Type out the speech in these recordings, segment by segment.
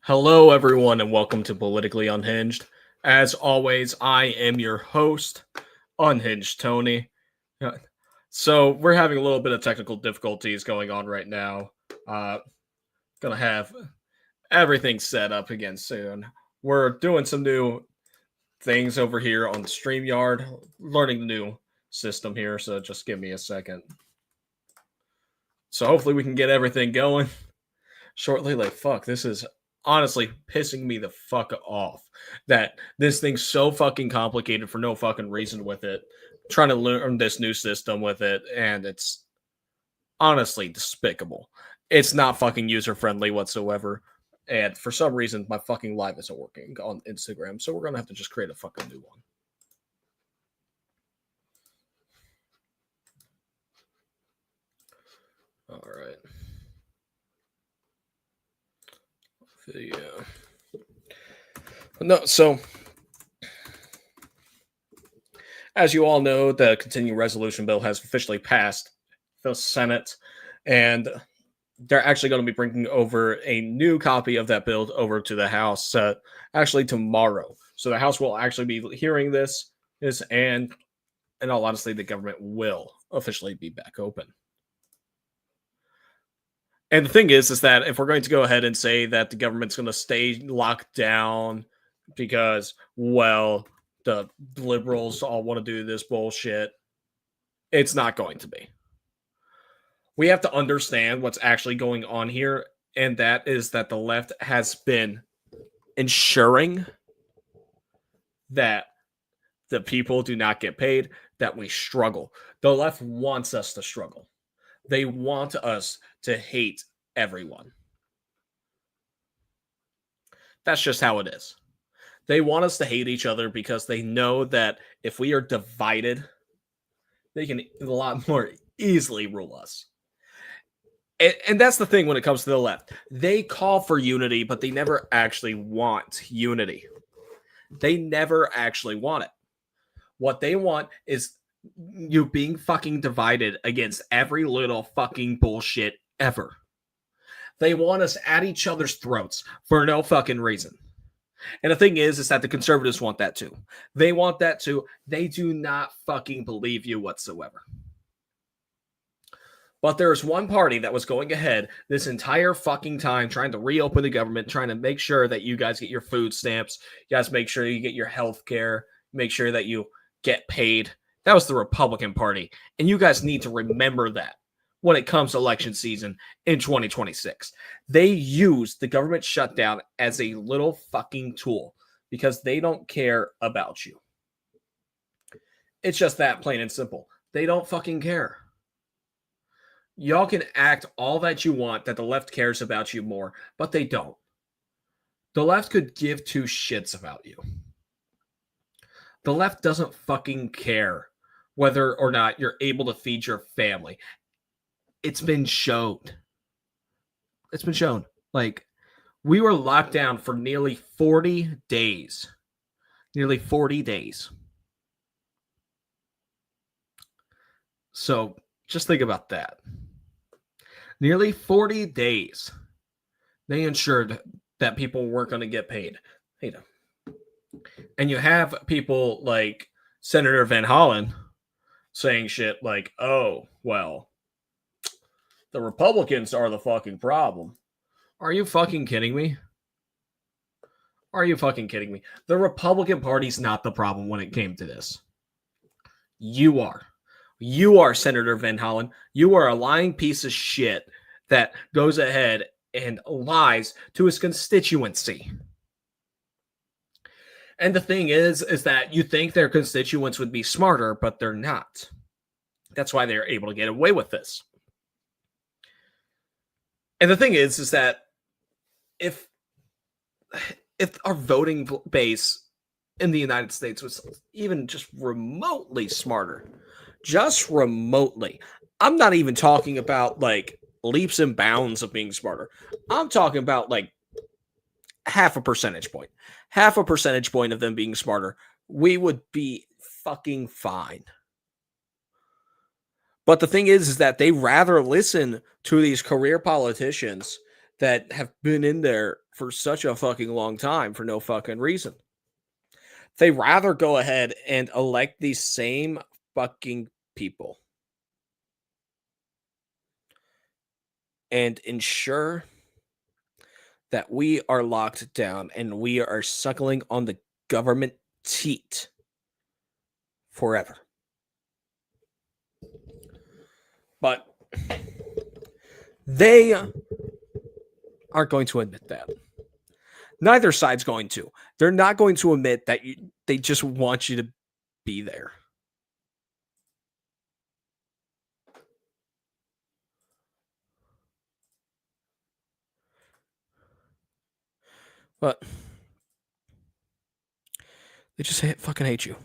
Hello, everyone, and welcome to Politically Unhinged. As always, I am your host, Unhinged Tony. Uh, So, we're having a little bit of technical difficulties going on right now. Uh, gonna have everything set up again soon. We're doing some new things over here on StreamYard, learning the new system here, so just give me a second. So, hopefully, we can get everything going shortly. Like, fuck, this is honestly pissing me the fuck off that this thing's so fucking complicated for no fucking reason with it. Trying to learn this new system with it, and it's honestly despicable. It's not fucking user friendly whatsoever. And for some reason, my fucking live isn't working on Instagram, so we're gonna have to just create a fucking new one. All right. Video. No, so as you all know, the continuing resolution bill has officially passed the Senate, and they're actually going to be bringing over a new copy of that bill over to the House actually tomorrow. So the House will actually be hearing this, and in all honesty, the government will officially be back open. And the thing is that if we're going to go ahead and say that the government's going to stay locked down because, well, the liberals all want to do this bullshit, it's not going to be. We have to understand what's actually going on here, and that is that the left has been ensuring that the people do not get paid, that we struggle. The left wants us to struggle. They want us to hate everyone. That's just how it is. They want us to hate each other because they know that if we are divided, they can a lot more easily rule us. And that's the thing when it comes to the left. They call for unity, but they never actually want unity. They never actually want it. What they want is you being fucking divided against every little fucking bullshit ever. They want us at each other's throats for no fucking reason. And the thing is that the conservatives want that too. They want that too. They do not fucking believe you whatsoever. But there's one party that was going ahead this entire fucking time trying to reopen the government, trying to make sure that you guys get your food stamps, you guys make sure you get your health care, make sure that you get paid. That was the Republican Party. And you guys need to remember that when it comes to election season in 2026. They use the government shutdown as a little fucking tool because they don't care about you. It's just that plain and simple. They don't fucking care. Y'all can act all that you want that the left cares about you more, but they don't. The left could give two shits about you. The left doesn't fucking care whether or not you're able to feed your family. It's been shown. It's been shown. Like, we were locked down for nearly 40 days. Nearly 40 days. So, just think about that. Nearly 40 days, they ensured that people weren't going to get paid. And you have people like Senator Van Hollen saying shit like, oh, well, the Republicans are the fucking problem. Are you fucking kidding me? Are you fucking kidding me? The Republican Party's not the problem when it came to this. You are. You are Senator Van Hollen. You are a lying piece of shit that goes ahead and lies to his constituency. And the thing is that you think their constituents would be smarter, but they're not. That's why they're able to get away with this. And the thing is that if our voting base in the United States was even just remotely smarter, just remotely. I'm not even talking about like leaps and bounds of being smarter. I'm talking about like half a percentage point of them being smarter. We would be fucking fine. But the thing is that they rather listen to these career politicians that have been in there for such a fucking long time for no fucking reason. They rather go ahead and elect these same fucking people and ensure that we are locked down and we are suckling on the government teat forever. But they aren't going to admit that. Neither side's going to. They're not going to admit that they just want you to be there. But they just fucking hate you.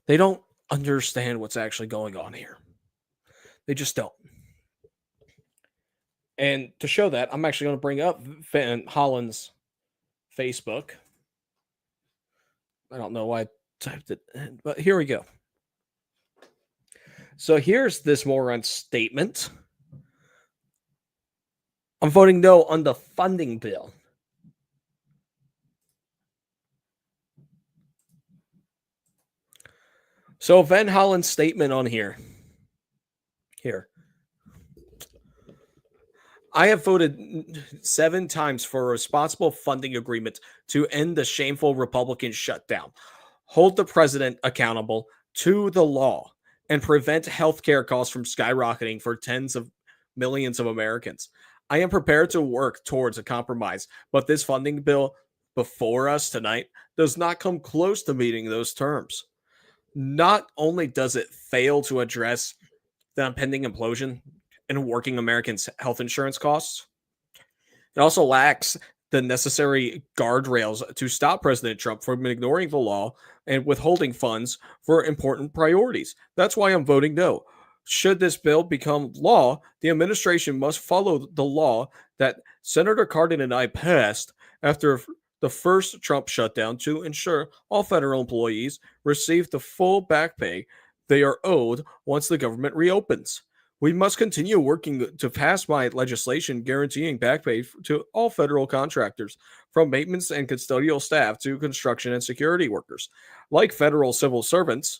They don't understand what's actually going on here. They just don't. And to show that, I'm actually going to bring up Van Holland's Facebook. I don't know why I typed it in, but here we go. So here's this moron statement. I'm voting no on the funding bill. So Van Holland's statement on here. I have voted 7 times for a responsible funding agreement to end the shameful Republican shutdown, hold the president accountable to the law, and prevent healthcare costs from skyrocketing for tens of millions of Americans. I am prepared to work towards a compromise, but this funding bill before us tonight does not come close to meeting those terms. Not only does it fail to address the impending implosion in working Americans' health insurance costs, it also lacks the necessary guardrails to stop President Trump from ignoring the law and withholding funds for important priorities. That's why I'm voting no. Should this bill become law, the administration must follow the law that Senator Cardin and I passed after the first Trump shutdown to ensure all federal employees receive the full back pay they are owed once the government reopens. We must continue working to pass my legislation guaranteeing back pay to all federal contractors, from maintenance and custodial staff to construction and security workers. Like federal civil servants,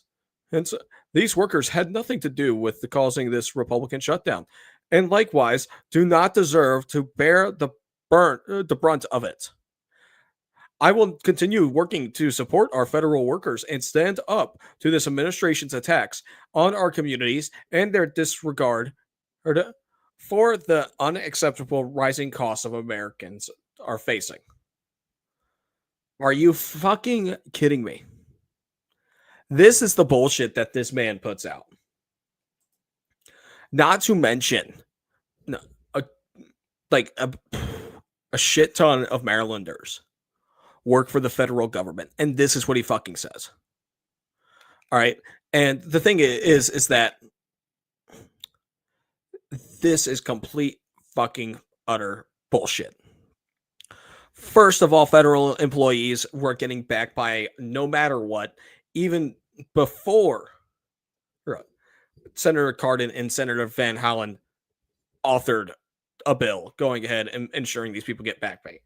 hence, these workers had nothing to do with causing this Republican shutdown, and likewise do not deserve to bear the brunt of it. I will continue working to support our federal workers and stand up to this administration's attacks on our communities and their disregard for the unacceptable rising costs of Americans are facing. Are you fucking kidding me? This is the bullshit that this man puts out. Not to mention, a shit ton of Marylanders work for the federal government, and this is what he fucking says. All right, and the thing is that this is complete fucking utter bullshit. First of all, federal employees were getting back by no matter what, even before Senator Cardin and Senator Van Hollen authored a bill going ahead and ensuring these people get back pay.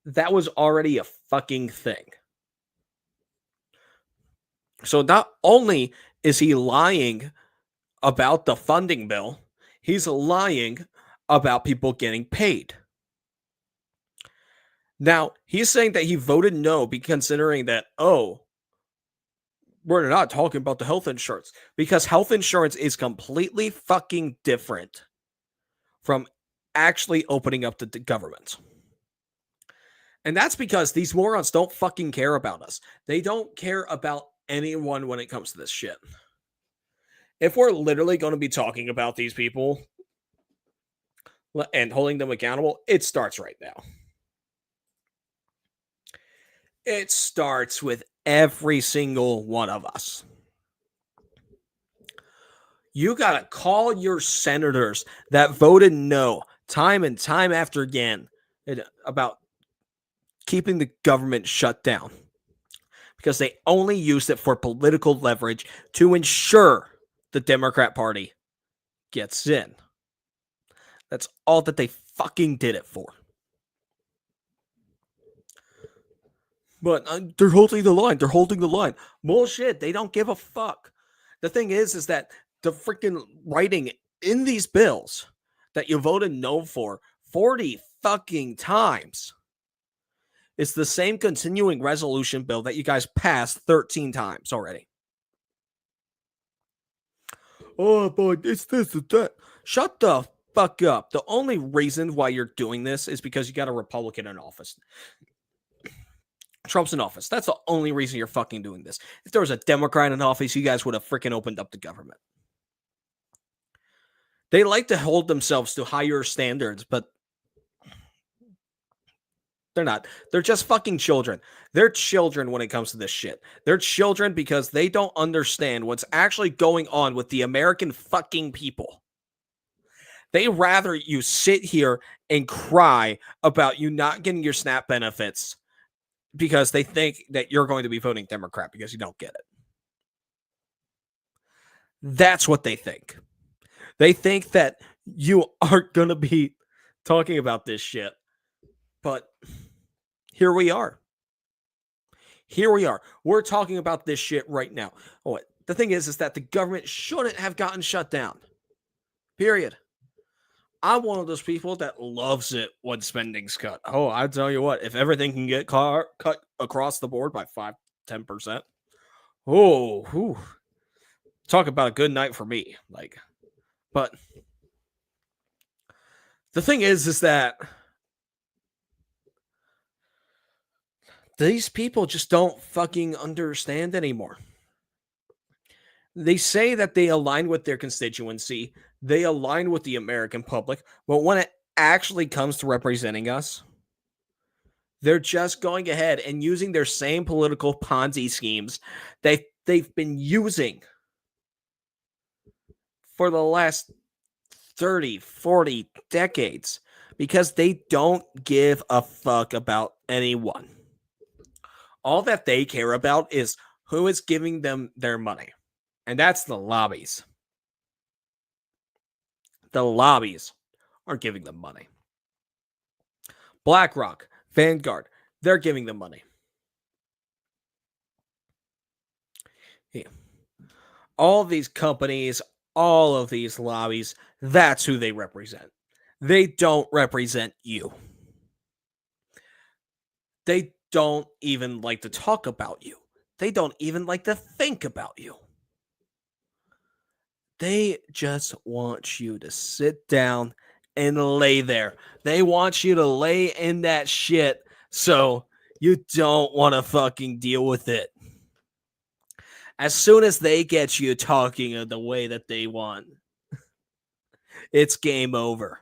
That was already a fucking thing. So not only is he lying about the funding bill, he's lying about people getting paid. Now, he's saying that he voted no, considering that, we're not talking about the health insurance, because health insurance is completely fucking different from actually opening up the government. And that's because these morons don't fucking care about us. They don't care about anyone when it comes to this shit. If we're literally going to be talking about these people and holding them accountable, it starts right now. It starts with every single one of us. You got to call your senators that voted no time and time after again about keeping the government shut down, because they only used it for political leverage to ensure the Democrat Party gets in. That's all that they fucking did it for. But they're holding the line. They're holding the line. Bullshit. They don't give a fuck. The thing is that the freaking writing in these bills that you voted no for 40 fucking times is the same continuing resolution bill that you guys passed 13 times already. Oh, but it's this and that. Shut the fuck up. The only reason why you're doing this is because you got a Republican in office. Trump's in office. That's the only reason you're fucking doing this. If there was a Democrat in office, you guys would have freaking opened up the government. They like to hold themselves to higher standards, but they're not. They're just fucking children. They're children when it comes to this shit. They're children because they don't understand what's actually going on with the American fucking people. They rather you sit here and cry about you not getting your SNAP benefits because they think that you're going to be voting Democrat because you don't get it. That's what they think. They think that you aren't going to be talking about this shit. But here we are. Here we are. We're talking about this shit right now. Oh, the thing is that the government shouldn't have gotten shut down. Period. I'm one of those people that loves it when spending's cut. Oh, I tell you what, if everything can get cut across the board by 5-10%, whew, talk about a good night for me. But the thing is that these people just don't fucking understand anymore. They say that they align with their constituency, they align with the American public, but when it actually comes to representing us, they're just going ahead and using their same political Ponzi schemes they've been using for the last 30, 40 decades because they don't give a fuck about anyone. All that they care about is who is giving them their money. And that's the lobbies. The lobbies are giving them money. BlackRock, Vanguard, they're giving them money. Yeah. All of these companies, all of these lobbies, that's who they represent. They don't represent you. They don't even like to talk about you. They don't even like to think about you. They just want you to sit down and lay there. They want you to lay in that shit so you don't want to fucking deal with it. As soon as they get you talking the way that they want, it's game over.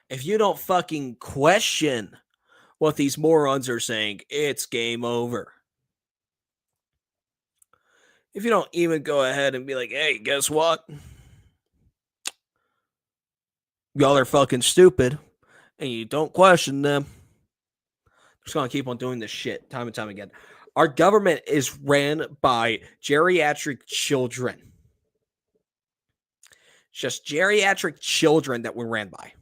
If you don't fucking question what these morons are saying, it's game over. If you don't even go ahead and be like, hey, guess what? Y'all are fucking stupid, and you don't question them, they're just going to keep on doing this shit time and time again. Our government is ran by geriatric children. Just geriatric children that we're ran by.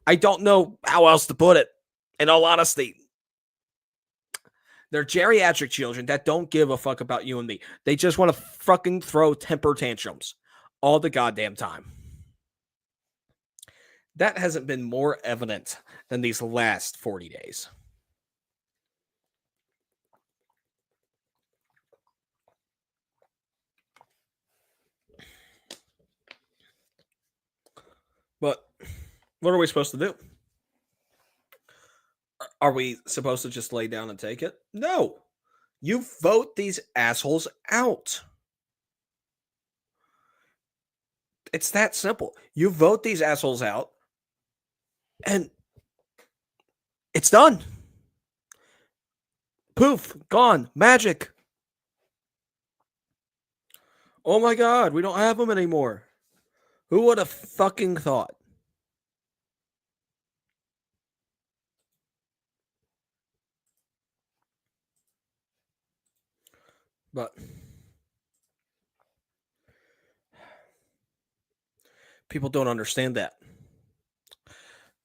I don't know how else to put it, in all honesty. They're geriatric children that don't give a fuck about you and me. They just want to fucking throw temper tantrums all the goddamn time. That hasn't been more evident than these last 40 days. But what are we supposed to do? Are we supposed to just lay down and take it? No. You vote these assholes out. It's that simple. You vote these assholes out, and it's done. Poof, gone, magic. Oh my God, we don't have them anymore. Who would have fucking thought? But People don't understand that.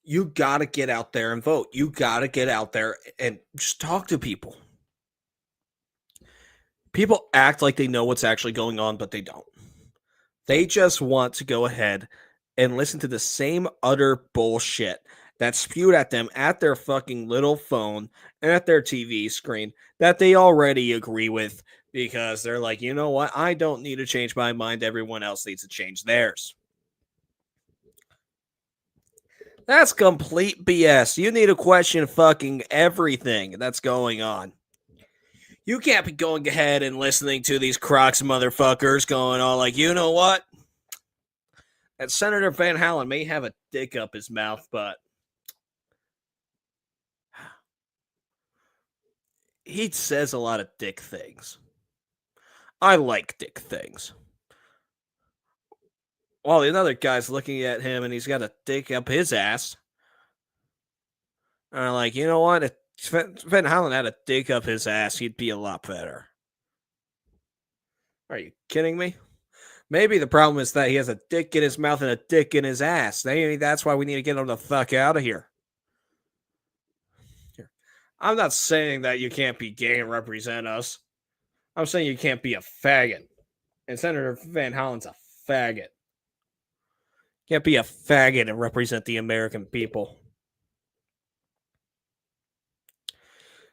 You got to get out there and vote. You got to get out there and just talk to people. People act like they know what's actually going on, but they don't. They just want to go ahead and listen to the same utter bullshit that's spewed at them at their fucking little phone and at their TV screen that they already agree with because they're like, you know what? I don't need to change my mind. Everyone else needs to change theirs. That's complete BS. You need to question fucking everything that's going on. You can't be going ahead and listening to these Crocs motherfuckers going on like, you know what? That Senator Van Halen may have a dick up his mouth, but he says a lot of dick things. I like dick things. While the other guy's looking at him and he's got a dick up his ass. And I'm like, you know what? If Van Halen had a dick up his ass, he'd be a lot better. Are you kidding me? Maybe the problem is that he has a dick in his mouth and a dick in his ass. Maybe that's why we need to get him the fuck out of here. I'm not saying that you can't be gay and represent us. I'm saying you can't be a faggot. And Senator Van Halen's a faggot. Can't be a faggot and represent the American people.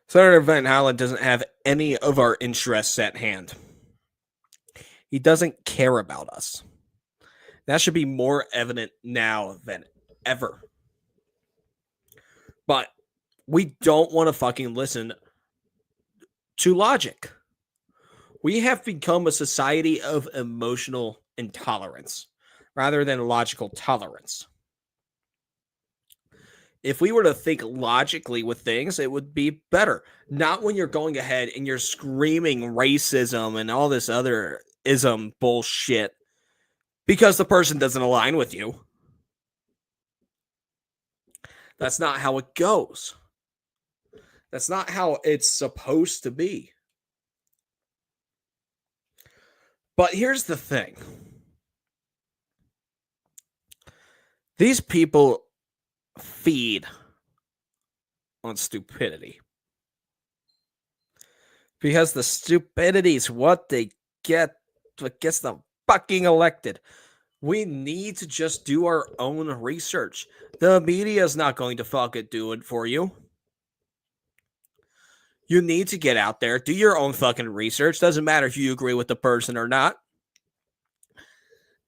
Senator Van Halen doesn't have any of our interests at hand. He doesn't care about us. That should be more evident now than ever. But we don't want to fucking listen to logic. We have become a society of emotional intolerance rather than logical tolerance. If we were to think logically with things, it would be better. Not when you're going ahead and you're screaming racism and all this other ism bullshit because the person doesn't align with you. That's not how it goes. That's not how it's supposed to be. But here's the thing. These people feed on stupidity. Because the stupidity is what they get, what gets them fucking elected. We need to just do our own research. The media is not going to fucking do it for you. You need to get out there, do your own fucking research. Doesn't matter if you agree with the person or not.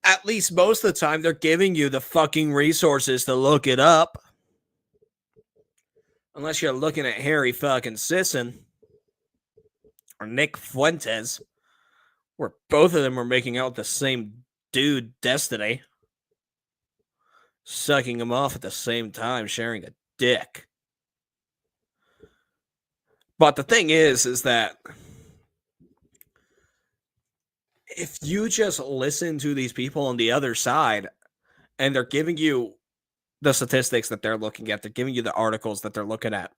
At least most of the time, they're giving you the fucking resources to look it up. Unless you're looking at Harry fucking Sisson or Nick Fuentes, where both of them are making out the same dude, Destiny, sucking him off at the same time, sharing a dick. But the thing is that if you just listen to these people on the other side and they're giving you the statistics that they're looking at, they're giving you the articles that they're looking at,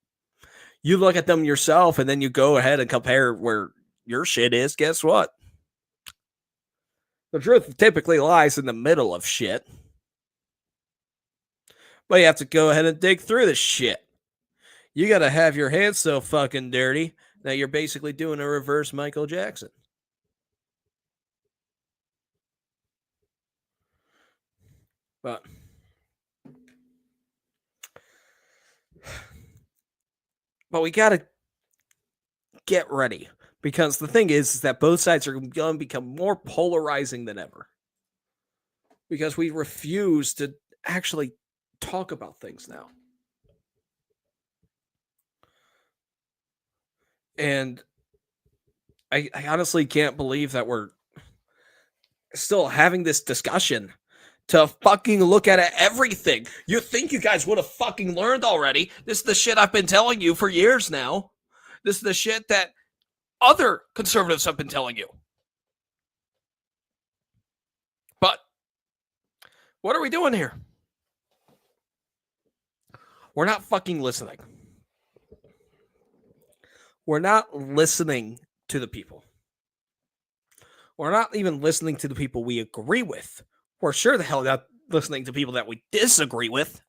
you look at them yourself and then you go ahead and compare where your shit is, guess what? The truth typically lies in the middle of shit. But you have to go ahead and dig through this shit. You got to have your hands so fucking dirty that you're basically doing a reverse Michael Jackson. But we got to get ready. Because the thing is that both sides are going to become more polarizing than ever. Because we refuse to actually talk about things now. And I honestly can't believe that we're still having this discussion to fucking look at everything. You think you guys would have fucking learned already. This is the shit I've been telling you for years now. This is the shit that other conservatives have been telling you. But what are we doing here? We're not fucking listening. We're not listening to the people. We're not even listening to the people we agree with. We're sure the hell listening to people that we disagree with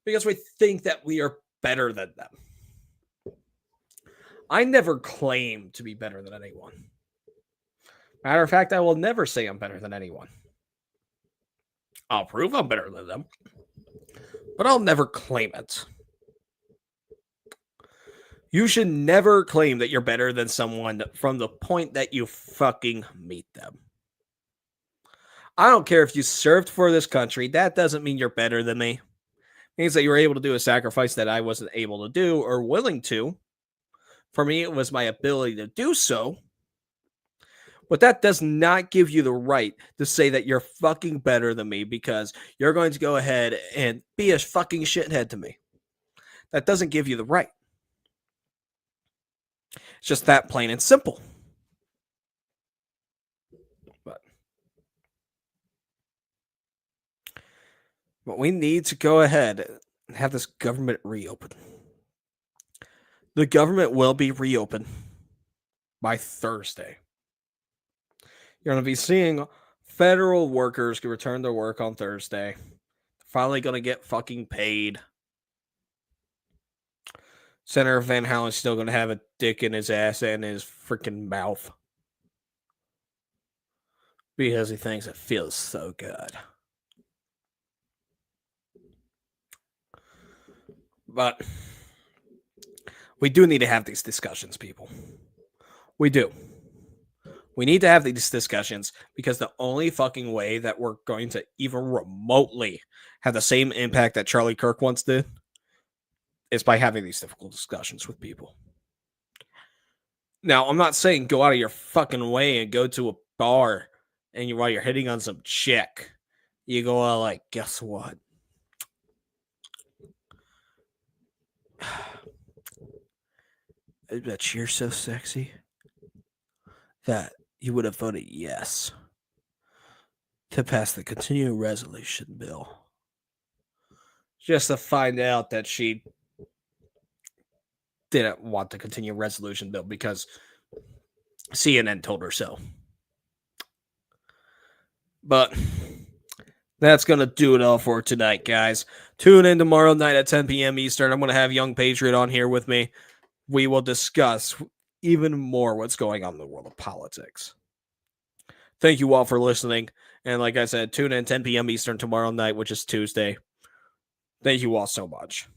because we think that we are better than them. I never claim to be better than anyone. Matter of fact, I will never say I'm better than anyone. I'll prove I'm better than them, but I'll never claim it. You should never claim that you're better than someone from the point that you fucking meet them. I don't care if you served for this country. That doesn't mean you're better than me. It means that you were able to do a sacrifice that I wasn't able to do or willing to. For me, it was my ability to do so. But that does not give you the right to say that you're fucking better than me because you're going to go ahead and be a fucking shithead to me. That doesn't give you the right. It's just that plain and simple. But we need to go ahead and have this government reopen. The government will be reopened by Thursday. You're going to be seeing federal workers return to work on Thursday. Finally going to get fucking paid. Senator Van Halen's still going to have a dick in his ass and his freaking mouth. Because he thinks it feels so good. But we do need to have these discussions, people. We do. We need to have these discussions because the only fucking way that we're going to even remotely have the same impact that Charlie Kirk once did is by having these difficult discussions with people. Now, I'm not saying go out of your fucking way and go to a bar and while you're hitting on some chick, you go out like, guess what? I bet you're so sexy that you would have voted yes to pass the continuing resolution bill. Just to find out that she didn't want the continuing resolution bill because CNN told her so. But that's going to do it all for tonight, guys. Tune in tomorrow night at 10 p.m. Eastern. I'm going to have Young Patriot on here with me. We will discuss even more what's going on in the world of politics. Thank you all for listening. And like I said, tune in 10 p.m. Eastern tomorrow night, which is Tuesday. Thank you all so much.